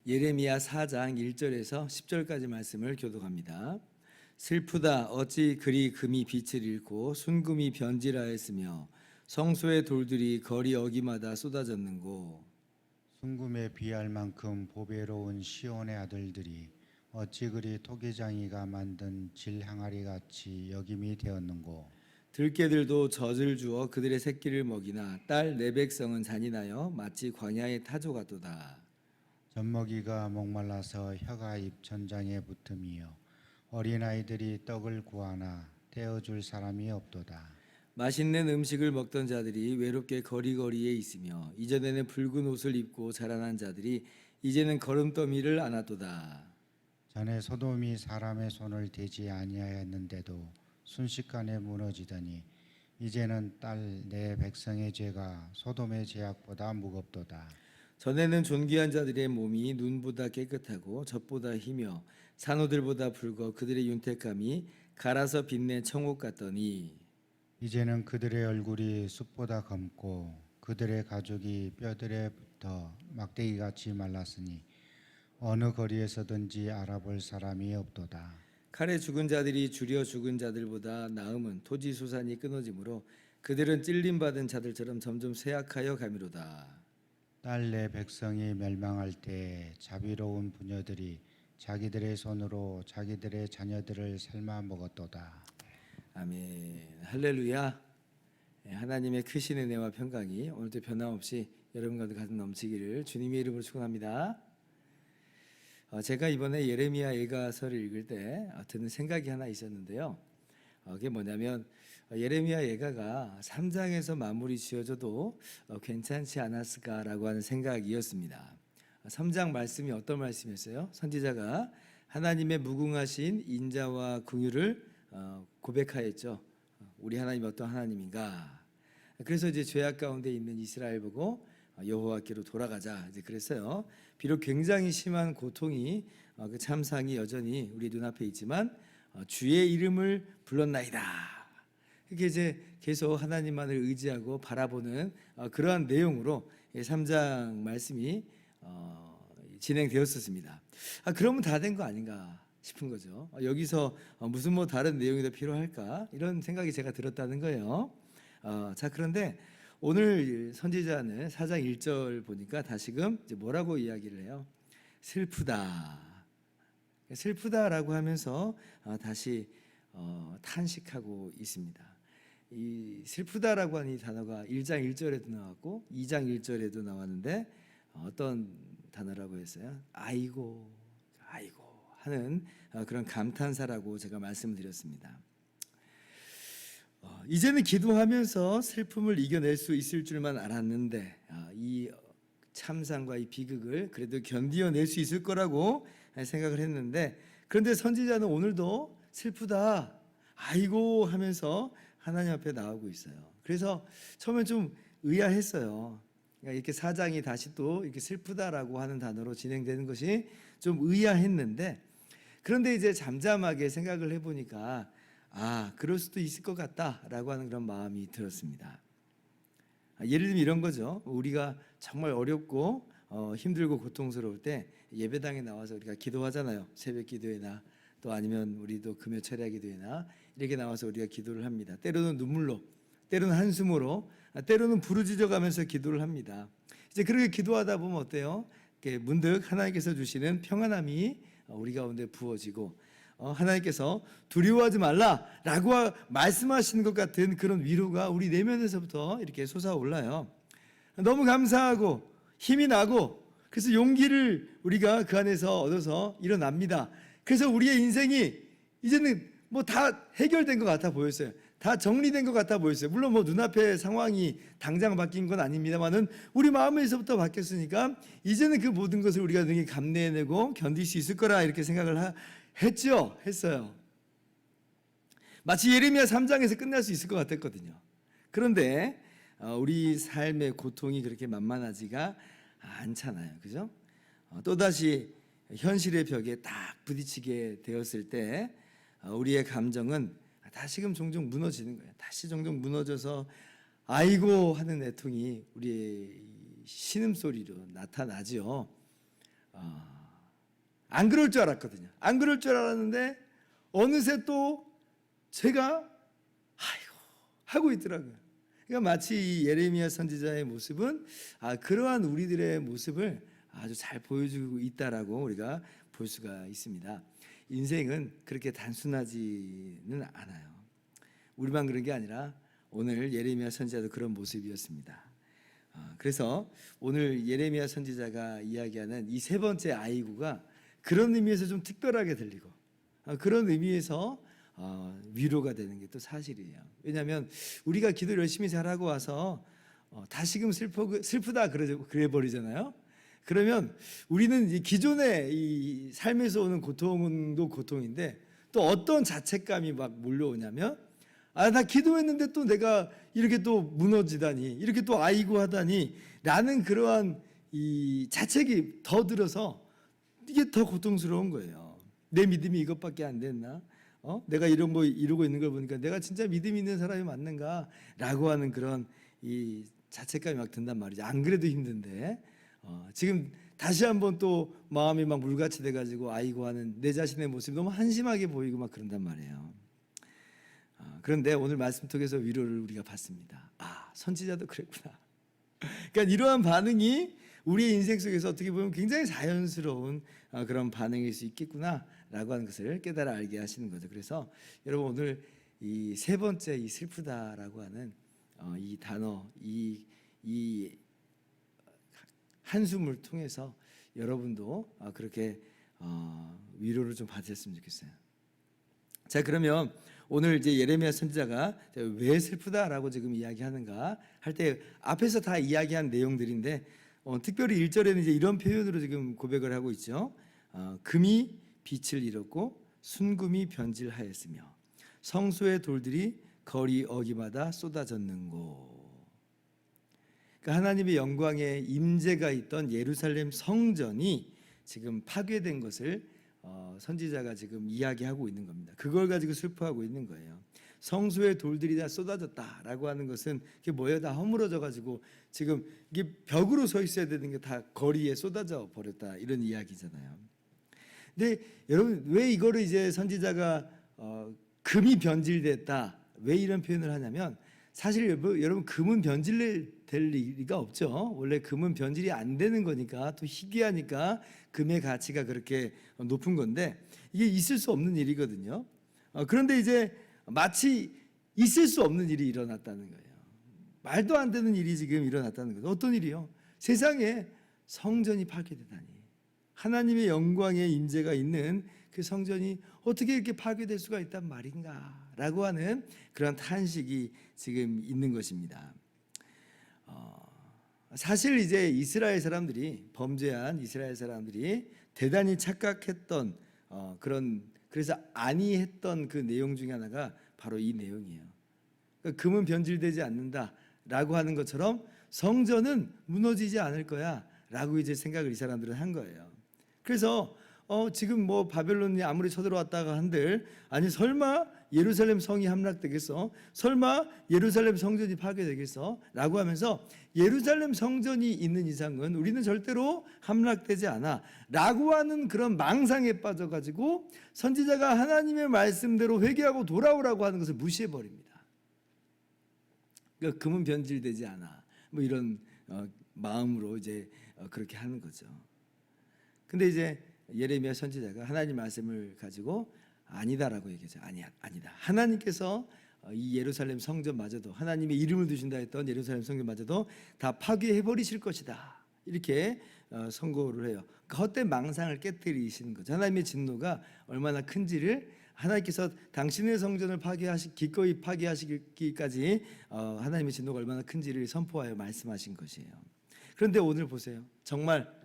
예레미야 4장 1절에서 10절까지 말씀을 교독합니다. 슬프다 어찌 그리 금이 빛을 잃고 순금이 변질하였으며 성소의 돌들이 거리 어기마다 쏟아졌는고. 순금에 비할 만큼 보배로운 시온의 아들들이 어찌 그리 토기장이가 만든 질 항아리 같이 여김이 되었는고. 들깨들도 젖을 주어 그들의 새끼를 먹이나 딸 내 백성은 잔인하여 마치 광야의 타조 같도다. 젖먹이가 목말라서 혀가 입 천장에 붙음이요 어린아이들이 떡을 구하나 떼어줄 사람이 없도다. 맛있는 음식을 먹던 자들이 외롭게 거리거리에 있으며 이전에는 붉은 옷을 입고 자라난 자들이 이제는 걸음더미를 안았도다. 전에 소돔이 사람의 손을 대지 아니하였는데도 순식간에 무너지더니 이제는 딸 내 백성의 죄가 소돔의 죄악보다 무겁도다. 전에는 존귀한 자들의 몸이 눈보다 깨끗하고 젖보다 희며 산호들보다 붉어 그들의 윤택함이 갈아서 빛낸 청옥 같더니 이제는 그들의 얼굴이 숯보다 검고 그들의 가죽이 뼈들에 붙어 막대기같이 말랐으니 어느 거리에서든지 알아볼 사람이 없도다. 칼에 죽은 자들이 줄여 죽은 자들보다 나음은 토지 소산이 끊어지므로 그들은 찔림받은 자들처럼 점점 쇠약하여 가미로다. 딸 내 백성이 멸망할 때 자비로운 부녀들이 자기들의 손으로 자기들의 자녀들을 삶아 먹었도다. 아멘. 할렐루야. 하나님의 크신 은혜와 평강이 오늘도 변함없이 여러분 가운데 가득 넘치기를 주님의 이름으로 축원합니다. 제가 이번에 예레미야 예가서를 읽을 때 드는 생각이 하나 있었는데요. 그게 뭐냐면 예레미야 예가가 3장에서 마무리 지어져도 괜찮지 않았을까라고 하는 생각이었습니다. 3장 말씀이 어떤 말씀이었어요? 선지자가 하나님의 무궁하신 인자와 긍휼을 고백하였죠. 우리 하나님이 어떤 하나님인가? 그래서 이제 죄악 가운데 있는 이스라엘 보고 여호와께로 돌아가자 이제 그랬어요. 비록 굉장히 심한 고통이 그 참상이 여전히 우리 눈앞에 있지만 주의 이름을 불렀나이다. 이게 이제 계속 하나님만을 의지하고 바라보는 그러한 내용으로 3장 말씀이 진행되었었습니다. 그러면 다 된 거 아닌가 싶은 거죠. 여기서 무슨 뭐 다른 내용이 더 필요할까 이런 생각이 제가 들었다는 거예요. 자 그런데 오늘 선지자는 4장 1절 보니까 다시금 이제 뭐라고 이야기를 해요? 슬프다라고 하면서 다시 탄식하고 있습니다. 이 슬프다라고 하는 이 단어가 1장 1절에도 나왔고 2장 1절에도 나왔는데 어떤 단어라고 했어요? 아이고 하는 그런 감탄사라고 제가 말씀을 드렸습니다. 이제는 기도하면서 슬픔을 이겨낼 수 있을 줄만 알았는데 이 참상과 이 비극을 그래도 견디어낼 수 있을 거라고 생각을 했는데 그런데 선지자는 오늘도 슬프다 아이고 하면서 하나님 앞에 나오고 있어요. 그래서 처음엔 좀 의아했어요. 그러니까 이렇게 4장이 다시 또 이렇게 슬프다라고 하는 단어로 진행되는 것이 좀 의아했는데 그런데 이제 잠잠하게 생각을 해보니까 그럴 수도 있을 것 같다라고 하는 그런 마음이 들었습니다. 예를 들면 이런 거죠. 우리가 정말 어렵고 힘들고 고통스러울 때 예배당에 나와서 우리가 기도하잖아요. 새벽 기도회나 또 아니면 우리도 금요 철야 기도회나 이렇게 나와서 우리가 기도를 합니다. 때로는 눈물로, 때로는 한숨으로, 때로는 부르짖어가면서 기도를 합니다. 이제 그렇게 기도하다 보면 어때요? 이렇게 문득 하나님께서 주시는 평안함이 우리 가운데 부어지고 하나님께서 두려워하지 말라라고 말씀하시는 것 같은 그런 위로가 우리 내면에서부터 이렇게 솟아올라요. 너무 감사하고 힘이 나고 그래서 용기를 우리가 그 안에서 얻어서 일어납니다. 그래서 우리의 인생이 이제는 뭐 다 해결된 것 같아 보였어요. 다 정리된 것 같아 보였어요. 물론 뭐 눈앞에 상황이 당장 바뀐 건 아닙니다만은 우리 마음에서부터 바뀌었으니까 이제는 그 모든 것을 우리가 능히 감내해내고 견딜 수 있을 거라 이렇게 생각을 했어요. 마치 예레미야 3장에서 끝날 수 있을 것 같았거든요. 그런데 우리 삶의 고통이 그렇게 만만하지가 않잖아요. 그죠? 또다시 현실의 벽에 딱 부딪히게 되었을 때 우리의 감정은 다시금 종종 무너지는 거예요. 다시 종종 무너져서 아이고 하는 애통이 우리의 신음소리로 나타나죠. 안 그럴 줄 알았거든요. 안 그럴 줄 알았는데 어느새 또 제가 아이고 하고 있더라고요. 그러니까 마치 이 예레미야 선지자의 모습은 그러한 우리들의 모습을 아주 잘 보여주고 있다라고 우리가 볼 수가 있습니다. 인생은 그렇게 단순하지는 않아요. 우리만 그런 게 아니라 오늘 예레미야 선지자도 그런 모습이었습니다. 그래서 오늘 예레미야 선지자가 이야기하는 이 세 번째 아이고가 그런 의미에서 좀 특별하게 들리고 그런 의미에서 위로가 되는 게 또 사실이에요. 왜냐하면 우리가 기도를 열심히 잘하고 와서 다시금 슬프다 그래 버리잖아요. 그러면 우리는 이 기존의 이 삶에서 오는 고통도 고통인데 또 어떤 자책감이 막 몰려오냐면 나 기도했는데 또 내가 이렇게 또 무너지다니 이렇게 또 아이고 하다니 라는 그러한 이 자책이 더 들어서 이게 더 고통스러운 거예요. 내 믿음이 이것밖에 안 됐나? 내가 이런 거 이루고 있는 걸 보니까 내가 진짜 믿음이 있는 사람이 맞는가? 라고 하는 그런 이 자책감이 막 든단 말이죠. 안 그래도 힘든데 지금 다시 한번 또 마음이 막 물같이 돼가지고 아이고 하는 내 자신의 모습이 너무 한심하게 보이고 막 그런단 말이에요. 그런데 오늘 말씀 통해서 위로를 우리가 받습니다. 선지자도 그랬구나. 그러니까 이러한 반응이 우리의 인생 속에서 어떻게 보면 굉장히 자연스러운 그런 반응일 수 있겠구나라고 하는 것을 깨달아 알게 하시는 거죠. 그래서 여러분 오늘 이 세 번째 이 슬프다라고 하는 이 단어 이 한숨을 통해서 여러분도 그렇게 위로를 좀 받으셨으면 좋겠어요. 자, 그러면 오늘 이제 예레미야 선지자가 왜 슬프다라고 지금 이야기하는가 할 때 앞에서 다 이야기한 내용들인데 특별히 1절에는 이제 이런 표현으로 지금 고백을 하고 있죠. 금이 빛을 잃었고 순금이 변질하였으며 성소의 돌들이 거리 어기마다 쏟아졌는고. 그러니까 하나님의 영광의 임재가 있던 예루살렘 성전이 지금 파괴된 것을 선지자가 지금 이야기하고 있는 겁니다. 그걸 가지고 슬퍼하고 있는 거예요. 성소의 돌들이 다 쏟아졌다라고 하는 것은 그게 뭐예요? 다 허물어져 가지고 지금 이게 벽으로 서 있어야 되는 게 다 거리에 쏟아져 버렸다 이런 이야기잖아요. 근데 여러분 왜 이거를 이제 선지자가 금이 변질됐다 왜 이런 표현을 하냐면 사실 여러분 금은 변질될 리가 없죠. 원래 금은 변질이 안 되는 거니까 또 희귀하니까 금의 가치가 그렇게 높은 건데 이게 있을 수 없는 일이거든요. 그런데 이제 마치 있을 수 없는 일이 일어났다는 거예요. 말도 안 되는 일이 지금 일어났다는 거죠. 어떤 일이요? 세상에 성전이 파괴되다니. 하나님의 영광의 임재가 있는 그 성전이 어떻게 이렇게 파괴될 수가 있단 말인가? 라고 하는 그런 탄식이 지금 있는 것입니다. 사실 이제 이스라엘 사람들이 범죄한 이스라엘 사람들이 대단히 착각했던 그래서 아니했던 그 내용 중에 하나가 바로 이 내용이에요. 그러니까 금은 변질되지 않는다라고 하는 것처럼 성전은 무너지지 않을 거야라고 이제 생각을 이 사람들은 한 거예요. 그래서 지금 뭐 바벨론이 아무리 쳐들어왔다가 한들 아니 설마 예루살렘 성이 함락되겠어? 설마 예루살렘 성전이 파괴되겠어? 라고 하면서 예루살렘 성전이 있는 이상은 우리는 절대로 함락되지 않아 라고 하는 그런 망상에 빠져가지고 선지자가 하나님의 말씀대로 회개하고 돌아오라고 하는 것을 무시해버립니다. 그러니까 금은 변질되지 않아 뭐 이런 마음으로 이제 그렇게 하는 거죠. 근데 이제 예레미야 선지자가 하나님 말씀을 가지고 아니다라고 얘기하죠. 아니다. 하나님께서 이 예루살렘 성전마저도 하나님의 이름을 두신다 했던 예루살렘 성전마저도 다 파괴해 버리실 것이다. 이렇게 선고를 해요. 헛된 망상을 깨뜨리시는 거죠. 하나님의 진노가 얼마나 큰지를 하나님께서 당신의 성전을 기꺼이 파괴하시기까지 하나님의 진노가 얼마나 큰지를 선포하여 말씀하신 것이에요. 그런데 오늘 보세요. 정말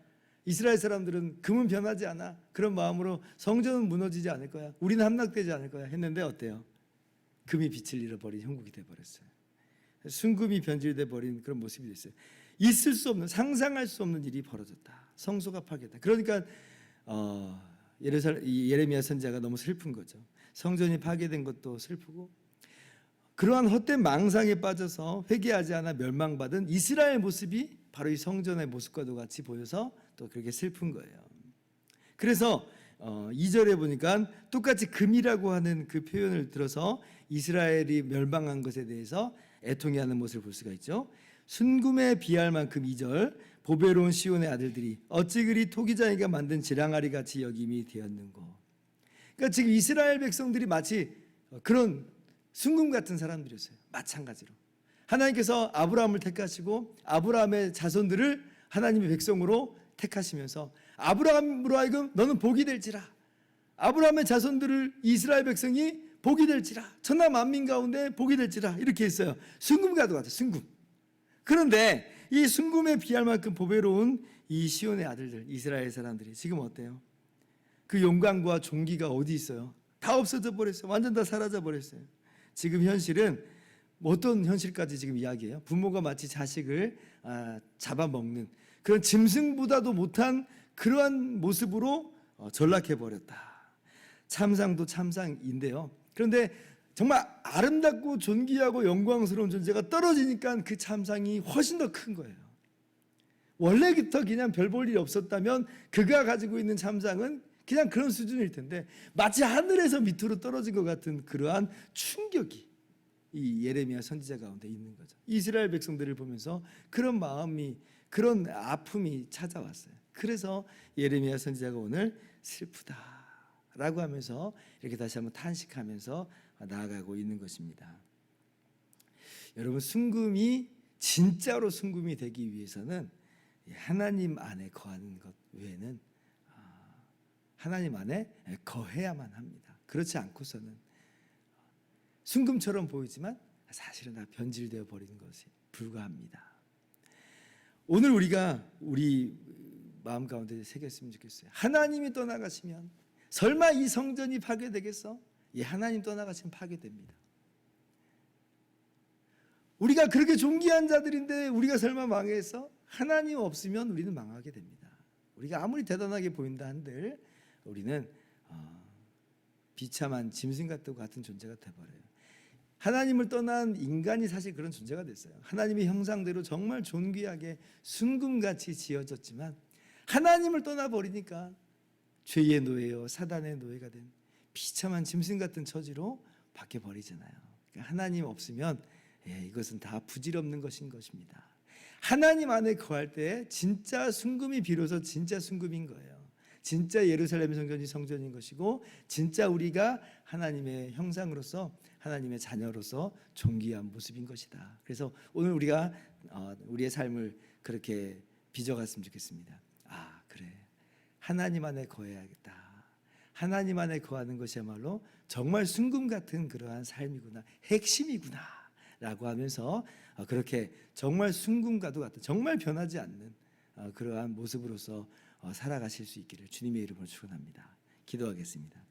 이스라엘 사람들은 금은 변하지 않아. 그런 마음으로 성전은 무너지지 않을 거야. 우리는 함락되지 않을 거야. 했는데 어때요? 금이 빛을 잃어버린 형국이 돼버렸어요. 순금이 변질돼 버린 그런 모습이 됐어요. 있을 수 없는, 상상할 수 없는 일이 벌어졌다. 성소가 파괴됐다. 그러니까 예레미야 선지자가 너무 슬픈 거죠. 성전이 파괴된 것도 슬프고, 그러한 헛된 망상에 빠져서 회개하지 않아 멸망받은 이스라엘 모습이 바로 이 성전의 모습과도 같이 보여서 또 그렇게 슬픈 거예요. 그래서 2절에 보니까 똑같이 금이라고 하는 그 표현을 들어서 이스라엘이 멸망한 것에 대해서 애통해하는 모습을 볼 수가 있죠. 순금에 비할 만큼 2절, 보배로운 시온의 아들들이 어찌 그리 토기장이가 만든 지랑아리 같이 여김이 되었는고. 그러니까 지금 이스라엘 백성들이 마치 그런 순금 같은 사람들이었어요. 마찬가지로 하나님께서 아브라함을 택하시고 아브라함의 자손들을 하나님의 백성으로 택하시면서 아브라함으로 하여금 너는 복이 될지라, 아브라함의 자손들을 이스라엘 백성이 복이 될지라, 천하 만민 가운데 복이 될지라, 이렇게 했어요. 순금과도 같아요. 순금. 그런데 이 순금에 비할 만큼 보배로운 이 시온의 아들들, 이스라엘 사람들이 지금 어때요? 그 영광과 존귀가 어디 있어요? 다 없어져 버렸어요. 완전 다 사라져 버렸어요. 지금 현실은 어떤 현실까지 지금 이야기해요? 부모가 마치 자식을 잡아먹는 그런 짐승보다도 못한 그러한 모습으로 전락해 버렸다. 참상도 참상인데요. 그런데 정말 아름답고 존귀하고 영광스러운 존재가 떨어지니까 그 참상이 훨씬 더 큰 거예요. 원래부터 그냥 별 볼 일이 없었다면 그가 가지고 있는 참상은 그냥 그런 수준일 텐데, 마치 하늘에서 밑으로 떨어진 것 같은 그러한 충격이 이 예레미야 선지자 가운데 있는 거죠. 이스라엘 백성들을 보면서 그런 마음이, 그런 아픔이 찾아왔어요. 그래서 예레미야 선지자가 오늘 슬프다라고 하면서 이렇게 다시 한번 탄식하면서 나아가고 있는 것입니다. 여러분, 순금이 진짜로 순금이 되기 위해서는 하나님 안에 거하는 것 외에는 하나님 안에 거해야만 합니다. 그렇지 않고서는 순금처럼 보이지만 사실은 다 변질되어 버리는 것이 불가합니다. 오늘 우리가 우리 마음 가운데 새겼으면 좋겠어요. 하나님이 떠나가시면 설마 이 성전이 파괴되겠어? 하나님 떠나가시면 파괴됩니다. 우리가 그렇게 존귀한 자들인데 우리가 설마 망해서 하나님 없으면 우리는 망하게 됩니다. 우리가 아무리 대단하게 보인다 한들 우리는 비참한 짐승 같은 존재가 돼버려요. 하나님을 떠난 인간이 사실 그런 존재가 됐어요. 하나님의 형상대로 정말 존귀하게 순금같이 지어졌지만 하나님을 떠나버리니까 죄의 노예요, 사단의 노예가 된 비참한 짐승 같은 처지로 바뀌어버리잖아요. 그러니까 하나님 없으면 이것은 다 부질없는 것인 것입니다. 하나님 안에 거할 때 진짜 순금이 비로소 진짜 순금인 거예요. 진짜 예루살렘 성전이 성전인 것이고, 진짜 우리가 하나님의 형상으로서 하나님의 자녀로서 존귀한 모습인 것이다. 그래서 오늘 우리가 우리의 삶을 그렇게 빚어갔으면 좋겠습니다. 그래, 하나님 안에 거해야겠다. 하나님 안에 거하는 것이야말로 정말 순금 같은 그러한 삶이구나, 핵심이구나 라고 하면서 그렇게 정말 순금과도 같은, 정말 변하지 않는 그러한 모습으로서 살아가실 수 있기를 주님의 이름으로 축원합니다. 기도하겠습니다.